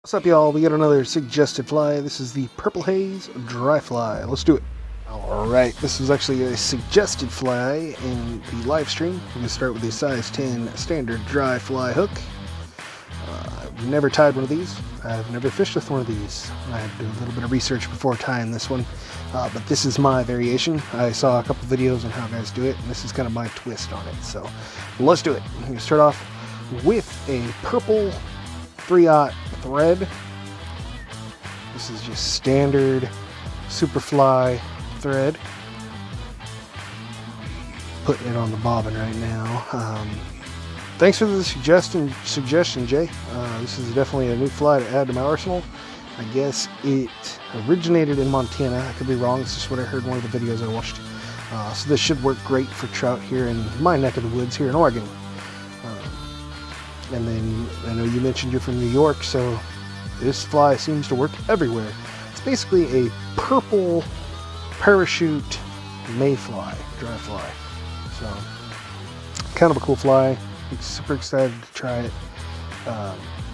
What's up, y'all? We got another suggested fly. This is the Purple Haze dry fly. Let's do it. Alright, this is actually a suggested fly in the live stream. We're going to start with a size 10 standard dry fly hook. I've never tied one of these. I've never fished with one of these. I had to do a little bit of research before tying this one. But this is my variation. I saw a couple videos on how guys do it, and this is kind of my twist on it. So let's do it. I'm going to start off with a purple 3/0 thread. This is just standard Superfly thread. Putting it on the bobbin right now. Thanks for the suggestion, Jay. This is definitely a new fly to add to my arsenal. I guess it originated in Montana. I could be wrong. This is what I heard in one of the videos I watched. So this should work great for trout here in my neck of the woods here in Oregon. And then I know you mentioned you're from New York, so this fly seems to work everywhere. It's basically a purple parachute mayfly, dry fly. So kind of a cool fly. I'm super excited to try it.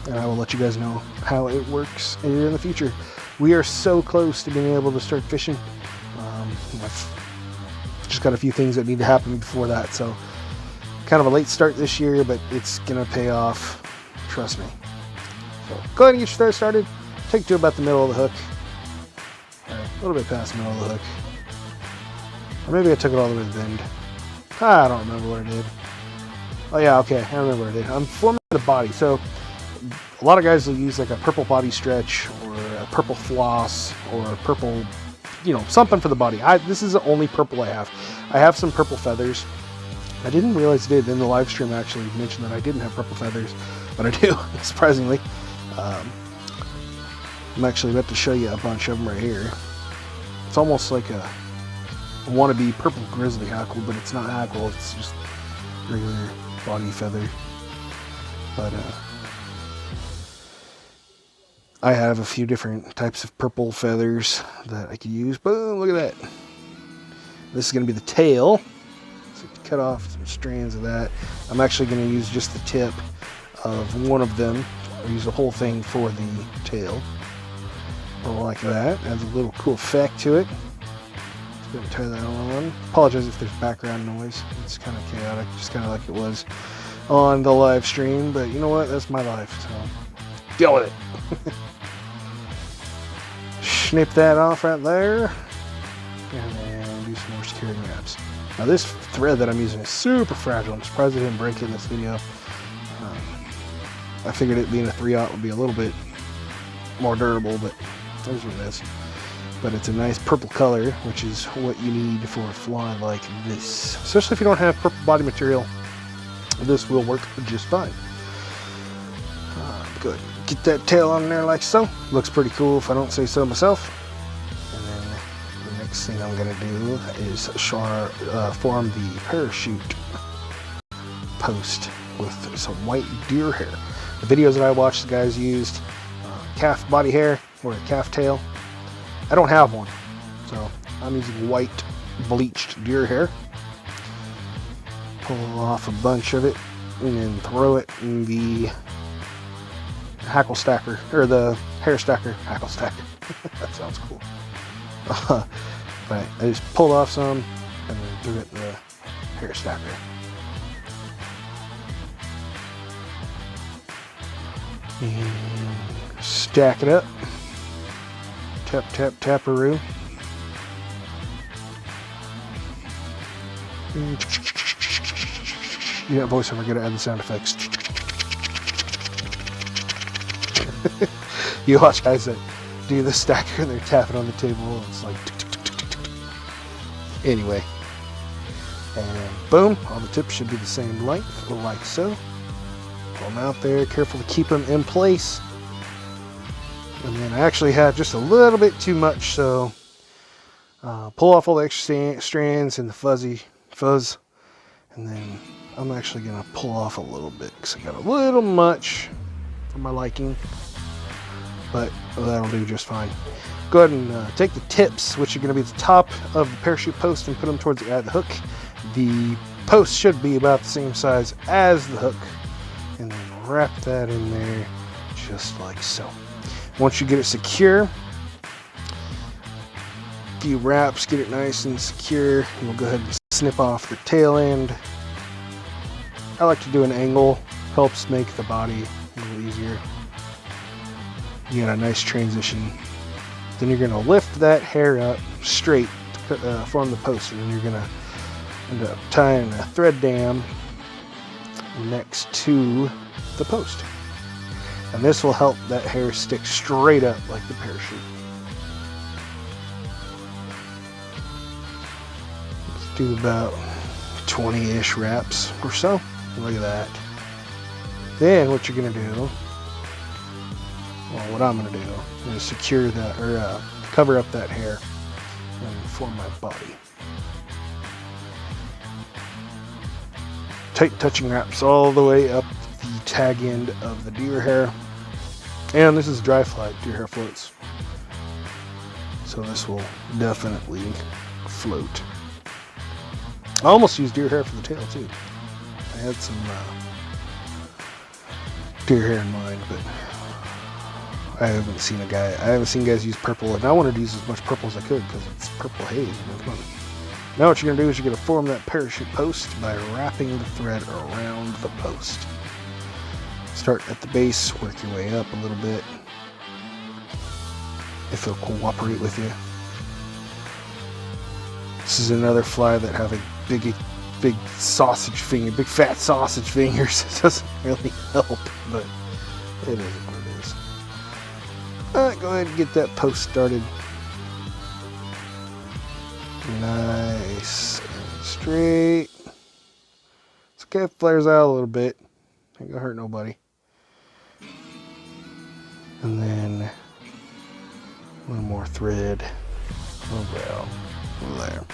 And I will let you guys know how it works in the future. We are so close to being able to start fishing. I've just got a few things that need to happen before that, so kind of a late start this year, but it's gonna pay off, trust me. So go ahead and get your thread started. Take it to about the middle of the hook, a little bit past the middle of the hook, or maybe I took it all the way to the bend. I don't remember what I did. Oh yeah, okay, I remember what I did. I'm forming the body. So a lot of guys will use like a purple body stretch or a purple floss or a purple, something for the body. This is the only purple I have. I have some purple feathers. I didn't realize I did in the live stream. Actually mentioned that I didn't have purple feathers, but I do, surprisingly. I'm actually about to show you a bunch of them right here. It's almost like a wannabe purple grizzly hackle, but it's not hackle. It's just regular body feather. But I have a few different types of purple feathers that I could use. Boom! Look at that. This is going to be the tail. Cut off some strands of that. I'm actually going to use just the tip of one of them. I'll use the whole thing for the tail. Like that. Adds a little cool effect to it. Just going to tie that on. Apologize if there's background noise. It's kind of chaotic, just kind of like it was on the live stream. But you know what? That's my life, so deal with it. Snip that off right there. And then do some more security wraps. Now this thread that I'm using is super fragile. I'm surprised I didn't break it in this video. I figured it being a 3/0 would be a little bit more durable, but there's what it is. But it's a nice purple color, which is what you need for a fly like this. Especially if you don't have purple body material, this will work just fine. Good. Get that tail on there like so. Looks pretty cool if I don't say so myself. Next thing I'm going to do is form the parachute post with some white deer hair. The videos that I watched, the guys used calf body hair or a calf tail. I don't have one, so I'm using white bleached deer hair. Pull off a bunch of it and then throw it in the hackle stacker, or the hair stacker, hackle stacker. That sounds cool. But I just pulled off some and then threw it in the hair stacker. And stack it up. Tap, tap, taparoo. Yeah, voiceover, gotta add the sound effects. You watch guys that do the stacker and they're tapping on the table. It's like anyway, and boom, all the tips should be the same length, like so. Pull them out there, careful to keep them in place. And then I actually have just a little bit too much, so pull off all the extra strands and the fuzz, and then I'm actually gonna pull off a little bit because I got a little much for my liking, but that'll do just fine. Go ahead and take the tips, which are going to be the top of the parachute post, and put them towards the eye of the hook. The post should be about the same size as the hook, and then wrap that in there just like so. Once you get it secure, a few wraps, get it nice and secure, you'll go ahead and snip off the tail end. I like to do an angle, helps make the body a little easier. You got a nice transition. Then you're going to lift that hair up straight to form the post, and then you're going to end up tying a thread dam next to the post. And this will help that hair stick straight up like the parachute. Let's do about 20-ish wraps or so. Look at that. Then what you're going to do, well, what I'm going to do is secure that, or cover up that hair and form my body. Tight touching wraps all the way up the tag end of the deer hair. And this is dry fly deer hair floats, so this will definitely float. I almost used deer hair for the tail too. I had some deer hair in mind, but I haven't seen guys use purple, and I wanted to use as much purple as I could because it's purple haze. Come on. Now what you're going to do is you're going to form that parachute post by wrapping the thread around the post. Start at the base, work your way up a little bit, if it'll cooperate with you. This is another fly that have a big sausage finger, big fat sausage fingers. It doesn't really help, but it is what it is. Alright, go ahead and get that post started. Nice and straight. It's okay if it flares out a little bit. Ain't gonna hurt nobody. And then one more thread around there.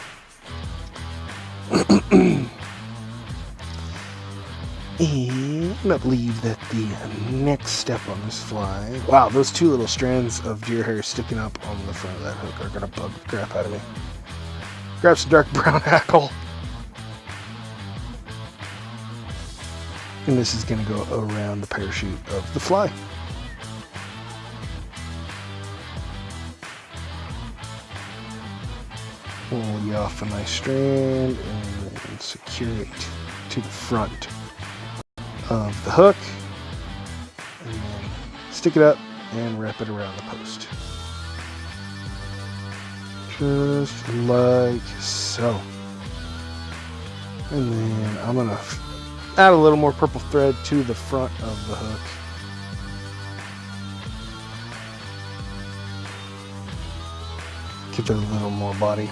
And I believe that the next step on this fly, wow, those two little strands of deer hair sticking up on the front of that hook are gonna bug the crap out of me. Grab some dark brown hackle, and this is gonna go around the parachute of the fly. Pull you off a nice strand and then secure it to the front of the hook, and then stick it up and wrap it around the post. Just like so. And then I'm going to add a little more purple thread to the front of the hook. Give it a little more body.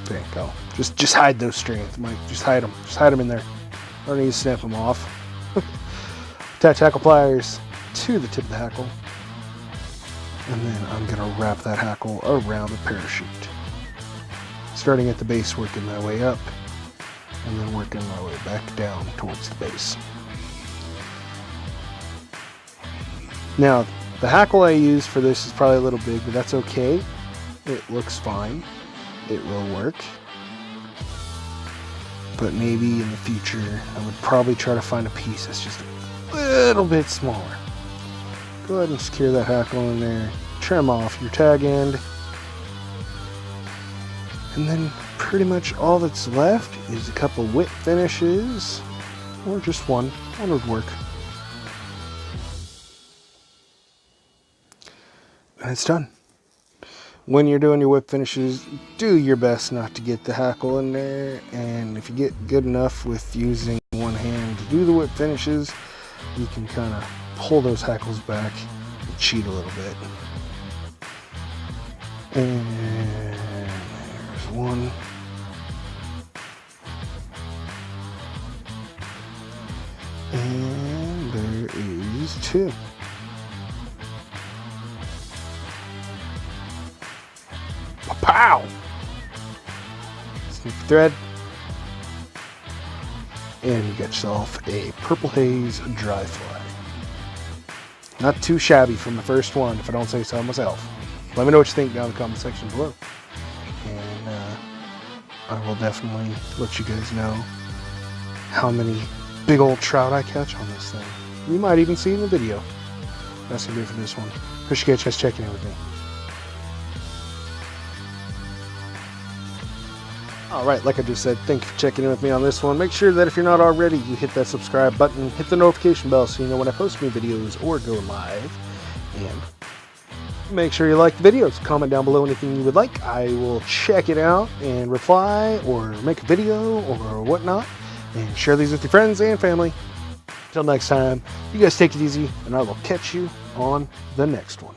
There you go. Just hide those strands, Mike. Just hide them. Just hide them in there. I don't need to snap them off. Attach hackle pliers to the tip of the hackle. And then I'm going to wrap that hackle around the parachute. Starting at the base, working my way up, and then working my way back down towards the base. Now, the hackle I use for this is probably a little big, but that's okay. It looks fine. It will work. But maybe in the future, I would probably try to find a piece that's just a little bit smaller. Go ahead and secure that hackle in there. Trim off your tag end. And then pretty much all that's left is a couple whip finishes, or just one. One would work. And it's done. When you're doing your whip finishes, do your best not to get the hackle in there, and if you get good enough with using one hand to do the whip finishes, you can kind of pull those hackles back and cheat a little bit. And there's one. And there is two. Pow! Snip thread. And you get yourself a Purple Haze dry fly. Not too shabby from the first one, if I don't say so myself. Let me know what you think down in the comment section below. And I will definitely let you guys know how many big old trout I catch on this thing. You might even see it in the video. That's going to do it for this one. Appreciate you guys checking in with me. Alright, like I just said, thank you for checking in with me on this one. Make sure that if you're not already, you hit that subscribe button, hit the notification bell so you know when I post new videos or go live. And make sure you like the videos. Comment down below anything you would like. I will check it out and reply or make a video or whatnot. And share these with your friends and family. Until next time, you guys take it easy, and I will catch you on the next one.